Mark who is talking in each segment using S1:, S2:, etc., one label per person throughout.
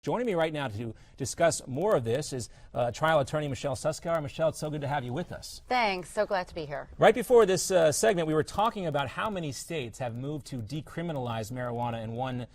S1: Joining me right now to discuss more of this is trial attorney Michelle Suskauer. Michelle, it's so good to have you with us.
S2: Thanks. So glad to be here.
S1: Right before this segment, we were talking about how many states have moved to decriminalize marijuana in one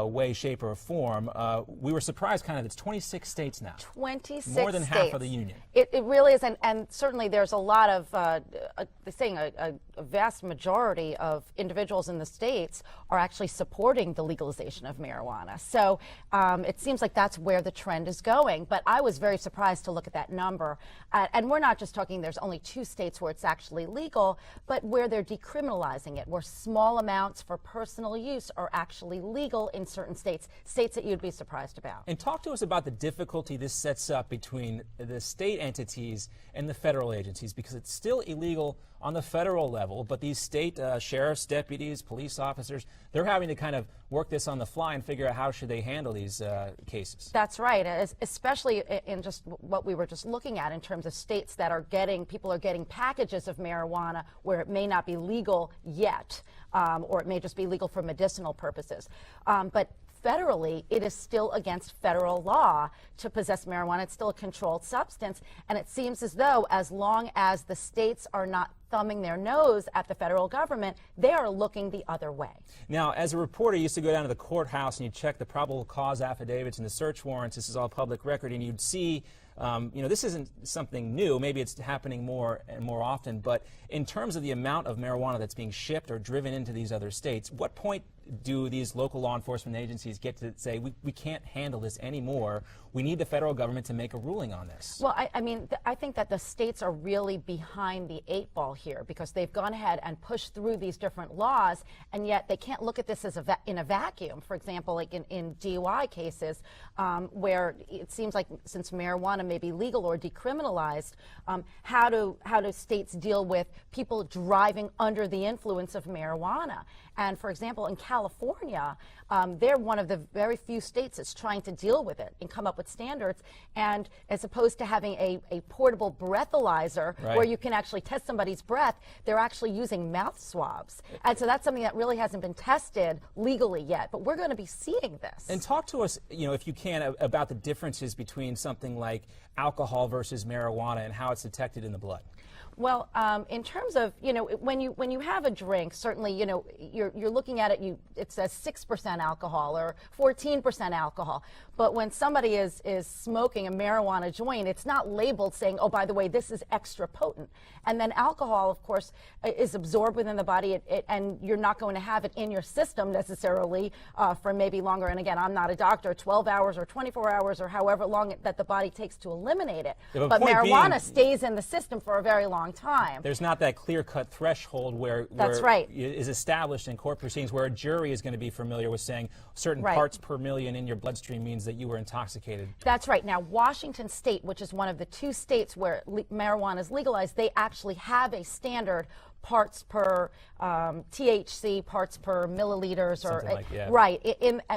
S1: way, shape, or form. We were surprised kind of it's 26 states now.
S2: 26
S1: More than
S2: states.
S1: half of the union.
S2: It really is, and certainly there's a lot of, they're saying a vast majority of individuals in the states are actually supporting the legalization of marijuana. So it seems like that's where the trend is going. But I was very surprised to look at that number. And we're not just talking there's only 2 states where it's actually legal, but where they're decriminalizing it, where small amounts for personal use are actually legal in certain states that you'd be surprised about.
S1: And talk to us about the difficulty this sets up between the state entities and the federal agencies, because it's still illegal on the federal level, but these state sheriffs, deputies, police officers, they're having to kind of work this on the fly and figure out how should they handle these cases.
S2: That's right, especially in just what we were just looking at in terms of states that are people are getting packages of marijuana where it may not be legal yet, or it may just be legal for medicinal purposes. But federally, it is still against federal law to possess marijuana. It's still a controlled substance, and it seems as though as long as the states are not thumbing their nose at the federal government, they are looking the other way.
S1: Now, as a reporter, you used to go down to the courthouse and you'd check the probable cause affidavits and the search warrants. This is all public record, and you'd see, you know, this isn't something new. Maybe it's happening more and more often, but in terms of the amount of marijuana that's being shipped or driven into these other states, what point do these local law enforcement agencies get to say, we can't handle this anymore, we need the federal government to make a ruling on this? Well,
S2: I think that the states are really behind the 8 ball here, because they've gone ahead and pushed through these different laws, and yet they can't look at this as in a vacuum. For example, like in DUI cases, where it seems like since marijuana may be legal or decriminalized, how do states deal with people driving under the influence of marijuana? And for example, in California, they're one of the very few states that's trying to deal with it and come up with standards. And as opposed to having a portable breathalyzer,
S1: right,
S2: where you can actually test somebody's breath, they're actually using mouth swabs. And so that's something that really hasn't been tested legally yet. But we're going to be seeing this.
S1: And talk to us, you know, if you can, about the differences between something like alcohol versus marijuana and how it's detected in the blood.
S2: Well, in terms of, you know, when you have a drink, certainly, you know, you're looking at it, it says 6% alcohol or 14% alcohol. But when somebody is smoking a marijuana joint, it's not labeled saying, oh, by the way, this is extra potent. And then alcohol, of course, is absorbed within the body, and you're not going to have it in your system necessarily for maybe longer. And again, I'm not a doctor, 12 hours or 24 hours or however long that the body takes to eliminate it.
S1: Yeah,
S2: but marijuana stays in the system for a very long time.
S1: There's not that clear-cut threshold where
S2: That's right,
S1: is established in court proceedings where a jury is going to be familiar with saying certain parts per million in your bloodstream means that you were intoxicated.
S2: That's right. Now, Washington State, which is one of the 2 states where marijuana is legalized, they actually have a standard parts per THC, parts per milliliters,
S1: something
S2: or
S1: like, yeah,
S2: right,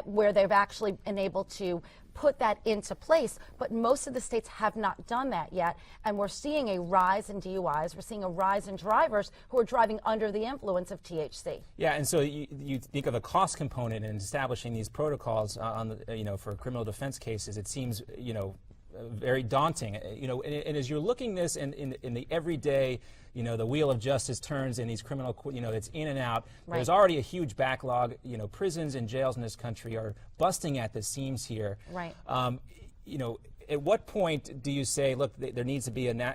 S2: where they've actually been able to put that into place, but most of the states have not done that yet, and we're seeing a rise in DUIs. We're seeing a rise in drivers who are driving under the influence of THC.
S1: Yeah, and so you think of a cost component in establishing these protocols on the, you know, for criminal defense cases. It seems, you know, very daunting, you know, and as you're looking this in the everyday, you know, the wheel of justice turns in these criminal, you know, it's in and out.
S2: Right.
S1: There's already a huge backlog. You know, prisons and jails in this country are busting at the seams here.
S2: Right.
S1: You know, at what point do you say, look, there needs to be a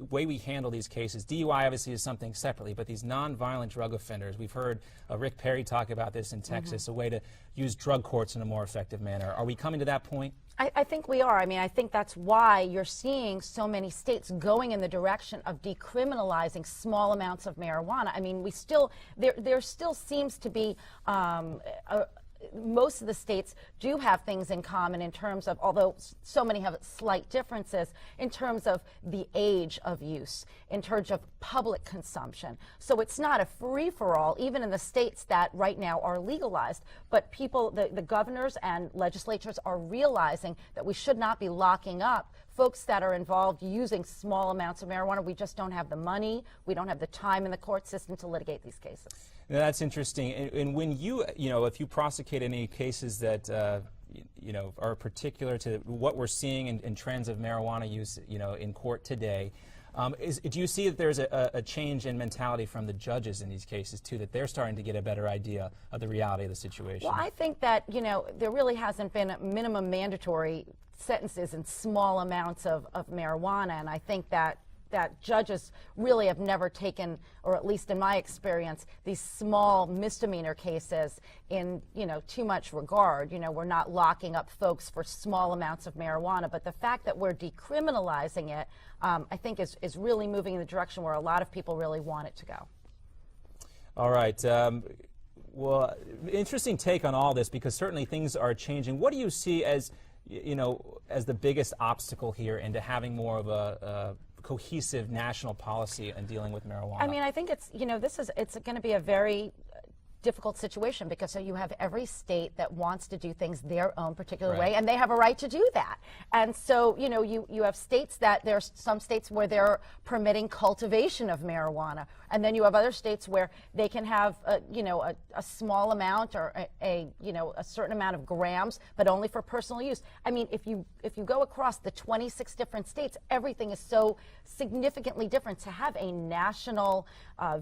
S1: way we handle these cases? DUI obviously is something separately, but these nonviolent drug offenders, we've heard Rick Perry talk about this in Texas, a way to use drug courts in a more effective manner. Are we coming to that point?
S2: I think we are. I mean, I think that's why you're seeing so many states going in the direction of decriminalizing small amounts of marijuana. I mean, there still seems to be most of the states do have things in common in terms of, although so many have slight differences, in terms of the age of use, in terms of public consumption. So it's not a free-for-all, even in the states that right now are legalized. But people, the governors and legislatures are realizing that we should not be locking up folks that are involved using small amounts of marijuana. We just don't have the money, we don't have the time in the court system to litigate these cases.
S1: Now, that's interesting. And when you know, if you prosecute any cases that are particular to what we're seeing in trends of marijuana use, in court today. Do you see that there's a change in mentality from the judges in these cases, too, that they're starting to get a better idea of the reality of the situation?
S2: Well, I think that, there really hasn't been minimum mandatory sentences in small amounts of marijuana, and I think that judges really have never taken, or at least in my experience, these small misdemeanor cases in, too much regard. We're not locking up folks for small amounts of marijuana, but the fact that we're decriminalizing it, I think is really moving in the direction where a lot of people really want it to go.
S1: All right. Well, interesting take on all this, because certainly things are changing. What do you see as, as the biggest obstacle here into having more of a cohesive national policy in dealing with marijuana?
S2: I mean, I think it's, it's going to be a very difficult situation, because you have every state that wants to do things their own particular way, and they have a right to do that. And so, you have states that there's some states where they're permitting cultivation of marijuana, and then you have other states where they can have a small amount or a certain amount of grams, but only for personal use. I mean, if you go across the 26 different states, everything is so significantly different. To have a national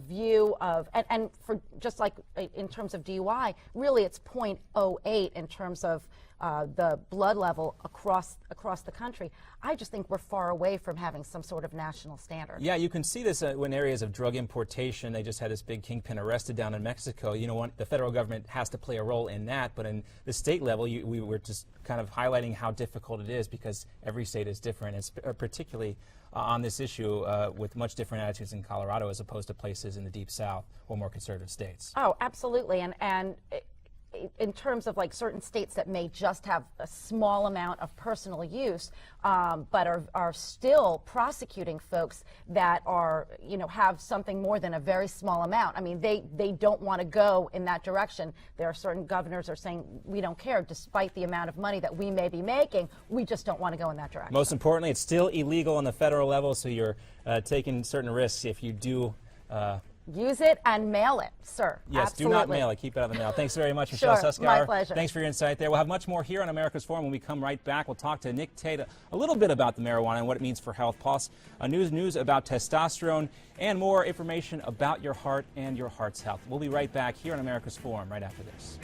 S2: view of, and for just like in terms of DUI, really it's 0.08 in terms of the blood level across the country. I just think we're far away from having some sort of national standard.
S1: Yeah, you can see this in areas of drug importation. They just had this big kingpin arrested down in Mexico. The federal government has to play a role in that, but in the state level, we were just kind of highlighting how difficult it is, because every state is different, and particularly on this issue with much different attitudes in Colorado as opposed to places in the Deep South or more conservative states.
S2: Oh, absolutely. And in terms of like certain states that may just have a small amount of personal use, but are still prosecuting folks that are, have something more than a very small amount. I mean, they don't want to go in that direction. There are certain governors are saying, we don't care, despite the amount of money that we may be making, we just don't want to go in that direction.
S1: Most importantly, it's still illegal on the federal level, so you're taking certain risks if you do
S2: use it and mail it, sir.
S1: Yes,
S2: absolutely.
S1: Do not mail it. Keep it out of the mail. Thanks very much, Michelle
S2: Sure,
S1: Suskauer.
S2: my pleasure.
S1: Thanks for your insight there. We'll have much more here on America's Forum. When we come right back, we'll talk to Nick Tate a little bit about the marijuana and what it means for health, plus news about testosterone, and more information about your heart and your heart's health. We'll be right back here on America's Forum right after this.